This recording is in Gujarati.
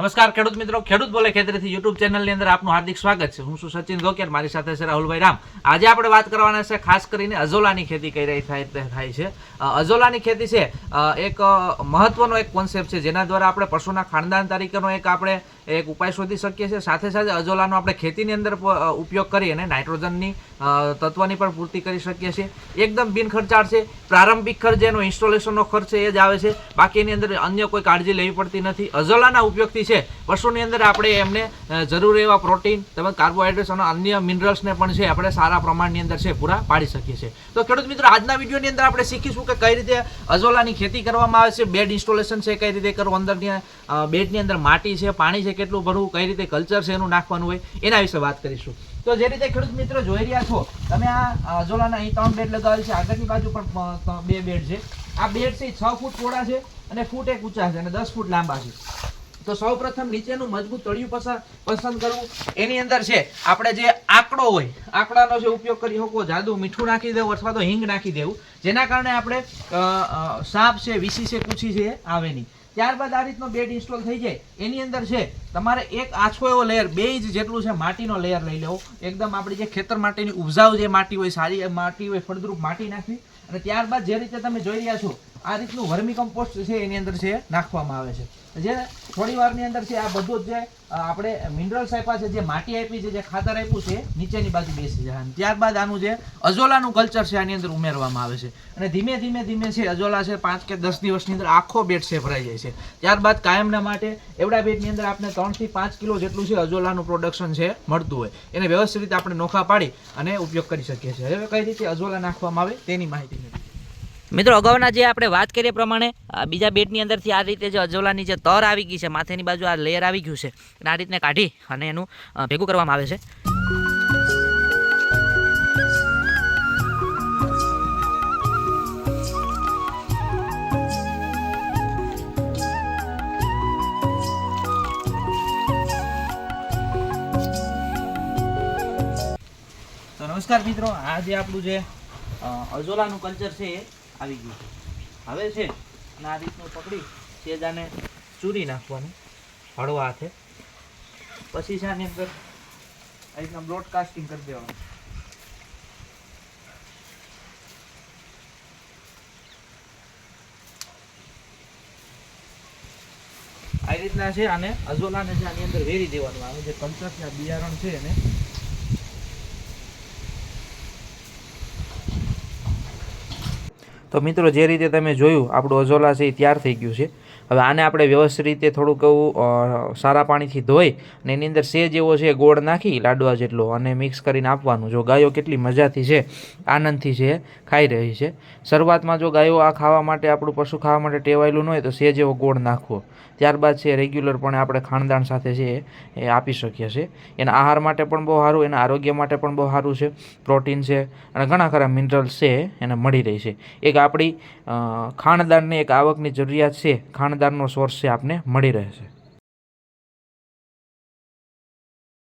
નમસ્કાર ખેડૂત મિત્રો, ખેડૂત બોલે ખેતરેથી યુટ્યુબ ચેનલની અંદર આપનું હાર્દિક સ્વાગત છે। હું છું સચિન ગોકેર, મારી સાથે છે રાહુલભાઈ રામ। આજે આપણે વાત કરવાના છે ખાસ કરીને અજોલાની ખેતી કઈ રહી થાય છે। અજોલાની ખેતી છે એક મહત્વનો એક કોન્સેપ્ટ છે જેના દ્વારા આપણે પશુના ખાનદાન તરીકેનો એક ઉપાય શોધી શકીએ છીએ। સાથે સાથે અજોલાનો આપણે ખેતીની અંદર ઉપયોગ કરી અને નાઇટ્રોજનની તત્વની પણ પૂર્તિ કરી શકીએ છીએ। એકદમ બિનખર્ચાળ છે। પ્રારંભિક ખર્ચ એનો ઇન્સ્ટોલેશનનો ખર્ચ એ જ આવે છે, બાકી એની અંદર અન્ય કોઈ કાળજી લેવી પડતી નથી। અજોલાના ઉપયોગથી છે પશુની અંદર આપણે એમને જરૂરી એવા પ્રોટીન તેમજ કાર્બોહાઈડ્રેટ્સ અને અન્ય મિનરલ્સને પણ છે આપણે સારા પ્રમાણની અંદર છે પૂરા પાડી શકીએ છીએ। તો ખેડૂત મિત્રો, આજના વિડીયોની અંદર આપણે શીખીશું કે કઈ રીતે અજોલાની ખેતી કરવામાં આવે છે, બેડ ઇન્સ્ટોલેશન છે કઈ રીતે કરવું, અંદરની બેડની અંદર માટી છે, પાણી છે કેટલું ભરવું, કઈ રીતે કલ્ચર છે એનું નાખવાનું હોય, એના વિશે વાત કરીશું। તો જે રીતે ખેડૂત મિત્રો જોઈ રહ્યા છો તમે, આ અજોલાના અહીં 3 બેડ લગાવેલ છે, આગળની બાજુ પણ 2 બેડ છે। આ બેડ છે 6 ફૂટ પહોળા છે અને ફૂટ 1 ઊંચા છે અને 10 ફૂટ લાંબા છે। તો સૌ પ્રથમ નીચેનું મજબૂત તળિયું પસંદ કરવું। એની અંદર છે આપણે જે આંકડો હોય, આંકડાનો જે ઉપયોગ કરી શકો, જાદુ મીઠું નાખી દેવું અથવા તો હિંગ નાખી દેવું, જેના કારણે આપણે સાપ છે, વીસી છે, પૂછી છે એ આવે નહીં। ત્યારબાદ આ રીતનો બેડ ઇન્સ્ટોલ થઈ જાય એની અંદર છે તમારે એક આછો એવો લેયર, 2 ઇંચ જેટલું છે માટીનો લેયર લઈ લેવો। એકદમ આપણી જે ખેતર માટેની ઉપજાઉ જે માટી હોય, સારી માટી હોય, ફળદ્રુપ માટી નાખવી। અને ત્યારબાદ જે રીતે તમે જોઈ રહ્યા છો આ રીતનું વર્મી કમ્પોસ્ટ છે એની અંદર છે નાખવામાં આવે છે, જે થોડી વારની અંદર છે આ બધું જ જે આપણે મિનરલ્સ આપ્યા છે, જે માટી આપી છે, જે ખાતર આપ્યું છે નીચેની બાજુ બેસી જાય। ત્યારબાદ આનું જે અજોલાનું કલ્ચર છે આની અંદર ઉમેરવામાં આવે છે અને ધીમે ધીમે છે અજોલા છે 5 કે 10 દિવસની અંદર આખો બેડ છે ભરાઈ જાય છે। ત્યારબાદ કાયમના માટે એવડા બેડની અંદર આપણે 3 થી 5 કિલો જેટલું છે અજોલાનું પ્રોડક્શન છે મળતું હોય, એને વ્યવસ્થિત રીતે આપણે નોખા પાડી અને ઉપયોગ કરી શકીએ છીએ। હવે કઈ રીતે અજોલા નાખવામાં આવે તેની માહિતી મેળવીએ। મિત્રો, અગાઉના જે આપણે વાત કરીએ પ્રમાણે બીજા બેડની અંદરથી આ રીતે જે અજોલાની જે તર આવી ગઈ છે, માથેની બાજુ આ લેયર આવી ગયું છે, અને આ રીતને કાઢી અને એનું ભેગું કરવામાં આવે છે। તો નમસ્કાર મિત્રો, આ જે આપણું જે અજોલાનું કલ્ચર છે એ આવી ગયું છે। હવે છે અને આ રીતનું પકડી સેજ આને ચૂરી નાખવાનું હળવા હાથે, પછી છે આની અંદર આ રીતના બ્રોડકાસ્ટિંગ કરી દેવાનું। આ રીતના છે આને અજોલાને છે આની અંદર વેરી દેવાનું। આનું જે કલ્ચર છે, આ બિયારણ છે એને તો મિત્રો જે રીતે તમે જોયું આપણું અજોલા છે એ તૈયાર થઈ ગયું છે। હવે આને આપણે વ્યવસ્થિત રીતે થોડુંક એવું સારા પાણીથી ધોઈ અને એની અંદર સેજ એવો છે ગોળ નાખી લાડવા જેટલો અને મિક્સ કરીને આપવાનું। જો ગાયો કેટલી મજાથી છે, આનંદથી છે ખાઈ રહી છે। શરૂઆતમાં જો ગાયો આ ખાવા માટે, આપણું પશુ ખાવા માટે ટેવાયેલું ન હોય તો સેજ એવો ગોળ નાખવો। ત્યારબાદ છે રેગ્યુલરપણે આપણે ખાણદાણ સાથે છે એ આપી શકીએ છીએ। એના આહાર માટે પણ બહુ સારું, એના આરોગ્ય માટે પણ બહુ સારું છે, પ્રોટીન છે અને ઘણા ખરા મિનરલ્સ છે એને મળી રહી છે। એક આપણી ખાણદાનની એક આવકની જરૂરિયાત છે, ખાણદાનનો સોર્સ છે આપને મળી રહે છે।